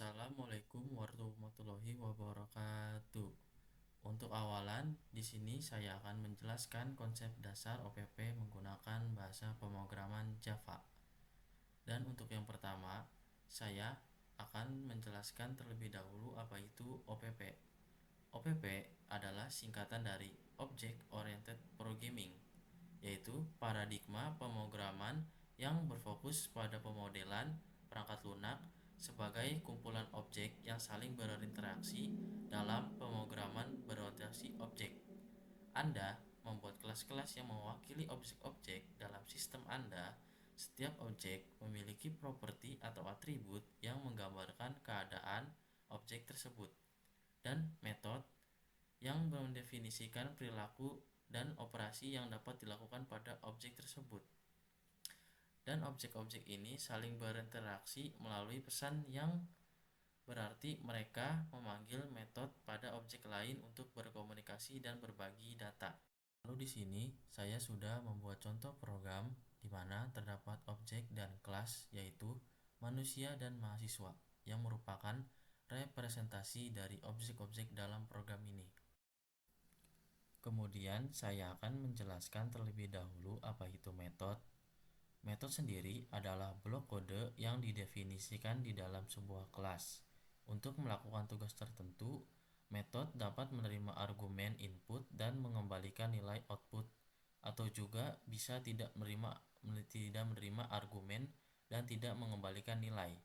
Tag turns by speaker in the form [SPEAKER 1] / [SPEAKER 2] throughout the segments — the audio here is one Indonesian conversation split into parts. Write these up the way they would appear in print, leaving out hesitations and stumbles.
[SPEAKER 1] Assalamualaikum warahmatullahi wabarakatuh. Untuk awalan, di sini saya akan menjelaskan konsep dasar OPP menggunakan bahasa pemrograman Java. Dan untuk yang pertama, saya akan menjelaskan terlebih dahulu apa itu OPP. OPP adalah singkatan dari Object Oriented Programming, yaitu paradigma pemrograman yang berfokus pada pemodelan perangkat lunak sebagai kumpulan objek yang saling berinteraksi dalam pemrograman berorientasi objek. Anda membuat kelas-kelas yang mewakili objek-objek dalam sistem Anda. Setiap objek memiliki properti atau atribut yang menggambarkan keadaan objek tersebut, dan metode yang mendefinisikan perilaku dan operasi yang dapat dilakukan pada objek tersebut. Dan objek-objek ini saling berinteraksi melalui pesan yang berarti mereka memanggil metode pada objek lain untuk berkomunikasi dan berbagi data. Lalu di sini saya sudah membuat contoh program di mana terdapat objek dan kelas, yaitu manusia dan mahasiswa, yang merupakan representasi dari objek-objek dalam program ini. Kemudian saya akan menjelaskan terlebih dahulu apa itu metode. Metode sendiri adalah blok kode yang didefinisikan di dalam sebuah kelas. Untuk melakukan tugas tertentu, metode dapat menerima argumen input dan mengembalikan nilai output, atau juga bisa tidak menerima argumen dan tidak mengembalikan nilai.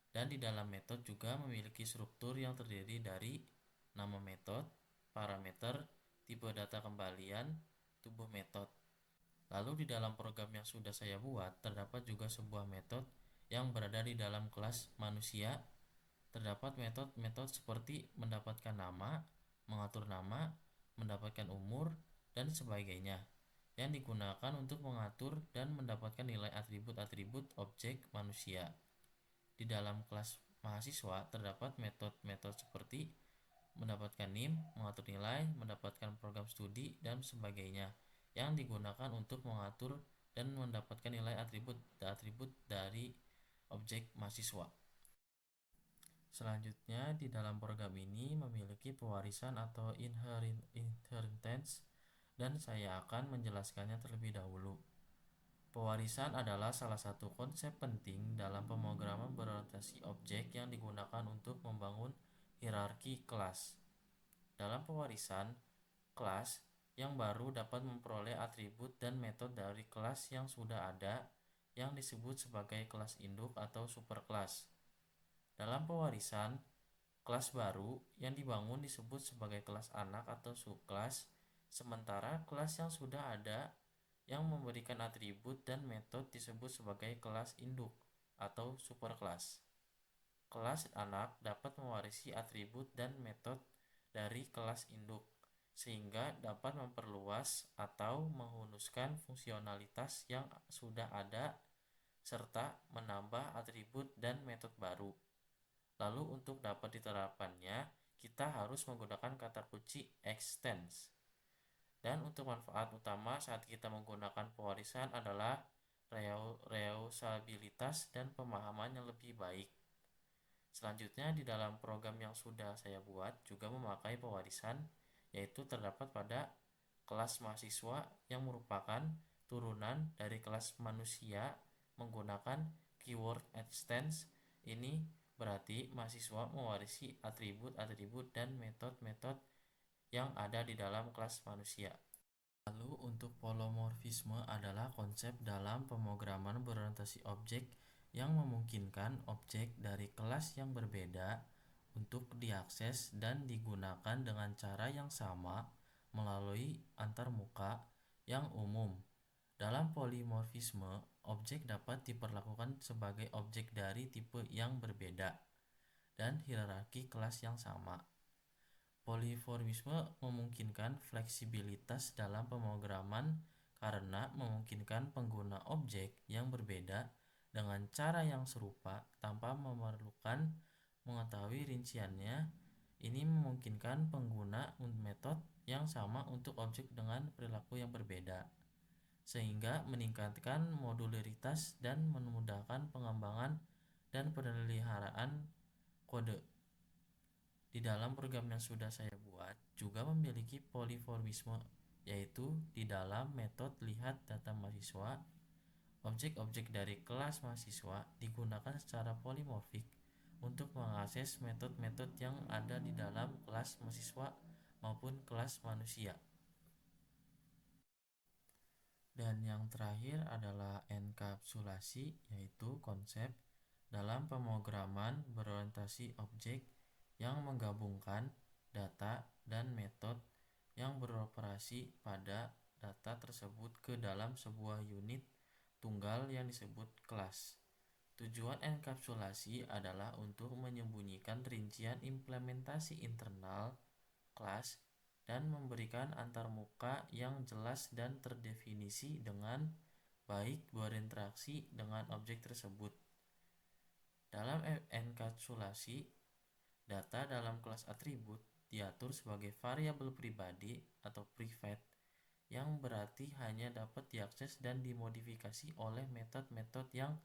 [SPEAKER 1] Dan di dalam metode juga memiliki struktur yang terdiri dari nama metode, parameter, tipe data kembalian, tubuh metode. Lalu di dalam program yang sudah saya buat, terdapat juga sebuah metode yang berada di dalam kelas manusia. Terdapat metode-metode seperti mendapatkan nama, mengatur nama, mendapatkan umur, dan sebagainya, yang digunakan untuk mengatur dan mendapatkan nilai atribut-atribut objek manusia. Di dalam kelas mahasiswa terdapat metode-metode seperti mendapatkan NIM, mengatur nilai, mendapatkan program studi, dan sebagainya, yang digunakan untuk mengatur dan mendapatkan nilai atribut-atribut dari objek mahasiswa. Selanjutnya, di dalam program ini memiliki pewarisan atau inheritance, dan saya akan menjelaskannya terlebih dahulu. Pewarisan adalah salah satu konsep penting dalam pemrograman berorientasi objek yang digunakan untuk membangun hierarki kelas. Dalam pewarisan, kelas yang baru dapat memperoleh atribut dan metode dari kelas yang sudah ada, yang disebut sebagai kelas induk atau superkelas. Dalam pewarisan, kelas baru yang dibangun disebut sebagai kelas anak atau subkelas, sementara kelas yang sudah ada yang memberikan atribut dan metode disebut sebagai kelas induk atau superkelas. Kelas anak dapat mewarisi atribut dan metode dari kelas induk, sehingga dapat memperluas atau menghunuskan fungsionalitas yang sudah ada serta menambah atribut dan metode baru. Lalu untuk dapat diterapkannya, kita harus menggunakan kata kunci extends. Dan untuk manfaat utama saat kita menggunakan pewarisan adalah reusabilitas dan pemahaman yang lebih baik. Selanjutnya, di dalam program yang sudah saya buat juga memakai pewarisan, yaitu terdapat pada kelas mahasiswa yang merupakan turunan dari kelas manusia menggunakan keyword extends. Ini berarti mahasiswa mewarisi atribut-atribut dan metode-metode yang ada di dalam kelas manusia. Lalu untuk polomorfisme adalah konsep dalam pemrograman berorientasi objek yang memungkinkan objek dari kelas yang berbeda untuk diakses dan digunakan dengan cara yang sama melalui antarmuka yang umum. Dalam polimorfisme, objek dapat diperlakukan sebagai objek dari tipe yang berbeda dan hierarki kelas yang sama. Polimorfisme memungkinkan fleksibilitas dalam pemrograman karena memungkinkan pengguna objek yang berbeda dengan cara yang serupa tanpa memerlukan mengetahui rinciannya. Ini memungkinkan pengguna metode yang sama untuk objek dengan perilaku yang berbeda, sehingga meningkatkan modularitas dan memudahkan pengembangan dan pemeliharaan kode. Di dalam program yang sudah saya buat juga memiliki polimorfisme, yaitu di dalam metode lihat data mahasiswa, objek-objek dari kelas mahasiswa digunakan secara polimorfik untuk mengakses metode-metode yang ada di dalam kelas mahasiswa maupun kelas manusia. Dan yang terakhir adalah enkapsulasi, yaitu konsep dalam pemrograman berorientasi objek yang menggabungkan data dan metode yang beroperasi pada data tersebut ke dalam sebuah unit tunggal yang disebut kelas. Tujuan enkapsulasi adalah untuk menyembunyikan rincian implementasi internal kelas dan memberikan antarmuka yang jelas dan terdefinisi dengan baik berinteraksi dengan objek tersebut. Dalam enkapsulasi, data dalam kelas atribut diatur sebagai variabel pribadi atau private, yang berarti hanya dapat diakses dan dimodifikasi oleh metode-metode yang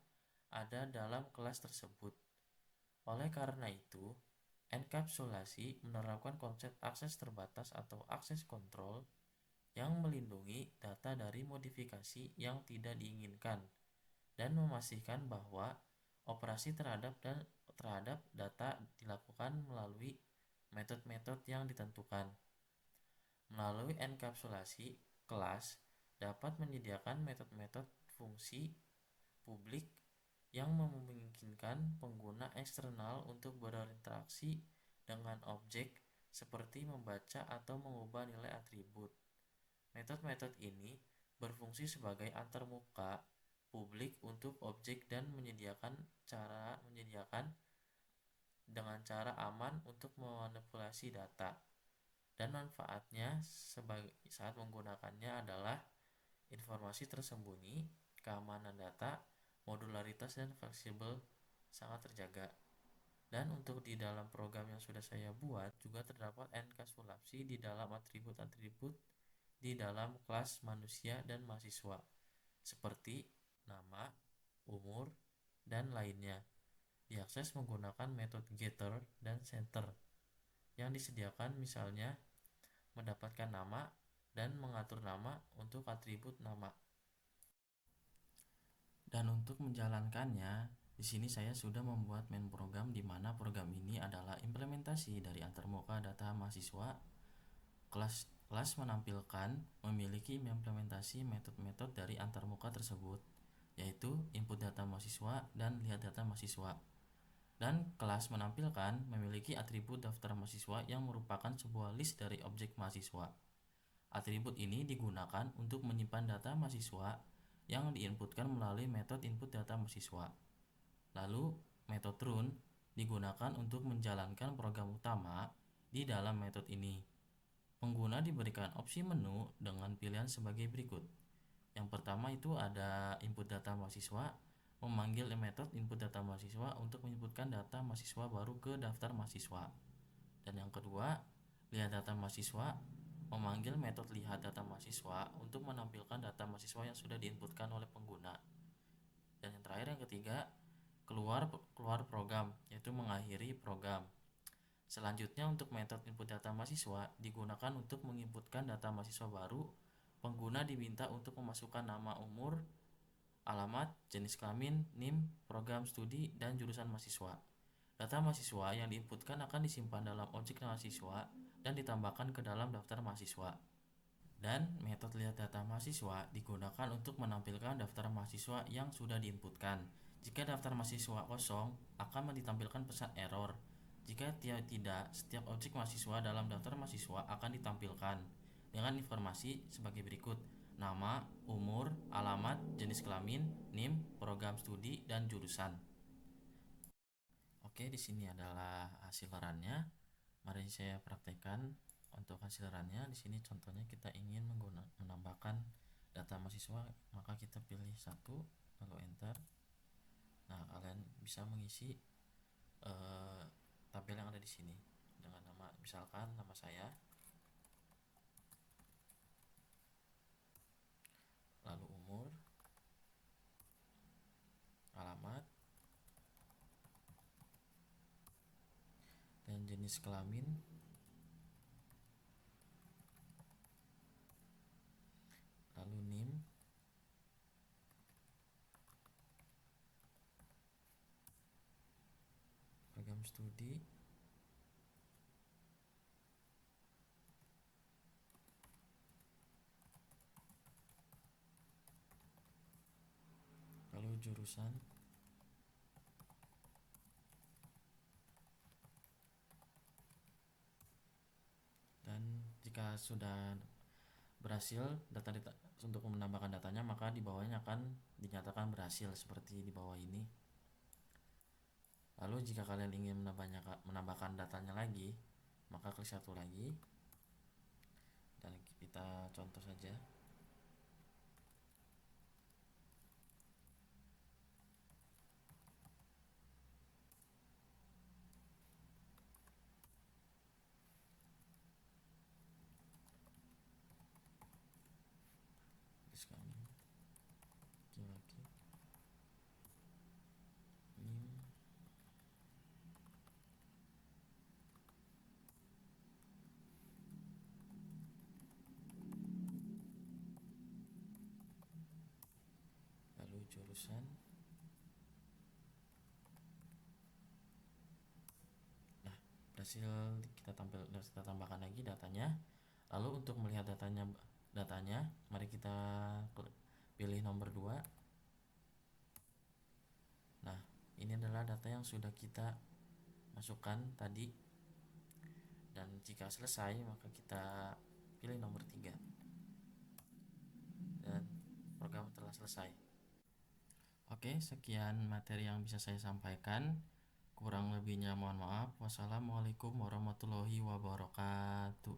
[SPEAKER 1] ada dalam kelas tersebut. Oleh karena itu, enkapsulasi menerapkan konsep akses terbatas atau akses kontrol yang melindungi data dari modifikasi yang tidak diinginkan dan memastikan bahwa operasi terhadap data dilakukan melalui metode-metode yang ditentukan. Melalui enkapsulasi, kelas dapat menyediakan metode-metode fungsi publik yang memungkinkan pengguna eksternal untuk berinteraksi dengan objek seperti membaca atau mengubah nilai atribut. Metode-metode ini berfungsi sebagai antarmuka publik untuk objek dan menyediakan dengan cara aman untuk memanipulasi data. Dan manfaatnya saat menggunakannya adalah informasi tersembunyi, keamanan data, modularitas dan fleksibel sangat terjaga. Dan untuk di dalam program yang sudah saya buat juga terdapat enkapsulasi di dalam atribut-atribut di dalam kelas manusia dan mahasiswa, seperti nama, umur, dan lainnya. Diakses menggunakan metode getter dan setter yang disediakan, misalnya mendapatkan nama dan mengatur nama untuk atribut nama. Dan untuk menjalankannya, di sini saya sudah membuat main program di mana program ini adalah implementasi dari antarmuka data mahasiswa. Kelas menampilkan memiliki implementasi metode-metode dari antarmuka tersebut, yaitu input data mahasiswa dan lihat data mahasiswa. Dan kelas menampilkan memiliki atribut daftar mahasiswa yang merupakan sebuah list dari objek mahasiswa. Atribut ini digunakan untuk menyimpan data mahasiswa yang diinputkan melalui metode input data mahasiswa. Lalu, metode run digunakan untuk menjalankan program utama di dalam metode ini. Pengguna diberikan opsi menu dengan pilihan sebagai berikut. Yang pertama itu ada input data mahasiswa, memanggil metode input data mahasiswa untuk menyebutkan data mahasiswa baru ke daftar mahasiswa. Dan yang kedua, lihat data mahasiswa, memanggil metode lihat data mahasiswa untuk menampilkan data mahasiswa yang sudah diinputkan oleh pengguna. Dan yang terakhir, yang ketiga, keluar program, yaitu mengakhiri program. Selanjutnya, untuk metode input data mahasiswa digunakan untuk menginputkan data mahasiswa baru. Pengguna diminta untuk memasukkan nama, umur, alamat, jenis kelamin, NIM, program studi, dan jurusan mahasiswa. Data mahasiswa yang diinputkan akan disimpan dalam objek mahasiswa dan ditambahkan ke dalam daftar mahasiswa. Dan metode lihat data mahasiswa digunakan untuk menampilkan daftar mahasiswa yang sudah diinputkan. Jika daftar mahasiswa kosong, akan ditampilkan pesan error. Jika tidak, setiap objek mahasiswa dalam daftar mahasiswa akan ditampilkan dengan informasi sebagai berikut: nama, umur, alamat, jenis kelamin, NIM, program studi, dan jurusan. Oke, di sini adalah hasil runnya. Mari saya praktekkan untuk hasil runnya. Di sini contohnya kita ingin menambahkan data mahasiswa, maka kita pilih satu, lalu enter. Nah, kalian bisa mengisi tabel yang ada di sini dengan nama, misalkan nama saya, lalu umur, alamat, jenis kelamin, lalu NIM, program studi, lalu jurusan, dan jika sudah berhasil untuk menambahkan datanya, maka di bawahnya akan dinyatakan berhasil seperti di bawah ini. Lalu jika kalian ingin menambahkan datanya lagi, maka klik satu lagi dan kita contoh saja. Kami laki-laki, NIM, lalu jurusan. Nah, berhasil kita tambahkan lagi datanya. Lalu untuk melihat datanya, mari kita pilih nomor 2. Nah, ini adalah data yang sudah kita masukkan tadi. Dan jika selesai, maka kita pilih nomor 3. Dan program telah selesai. Oke, sekian materi yang bisa saya sampaikan. Kurang lebihnya mohon maaf. Wassalamualaikum warahmatullahi wabarakatuh.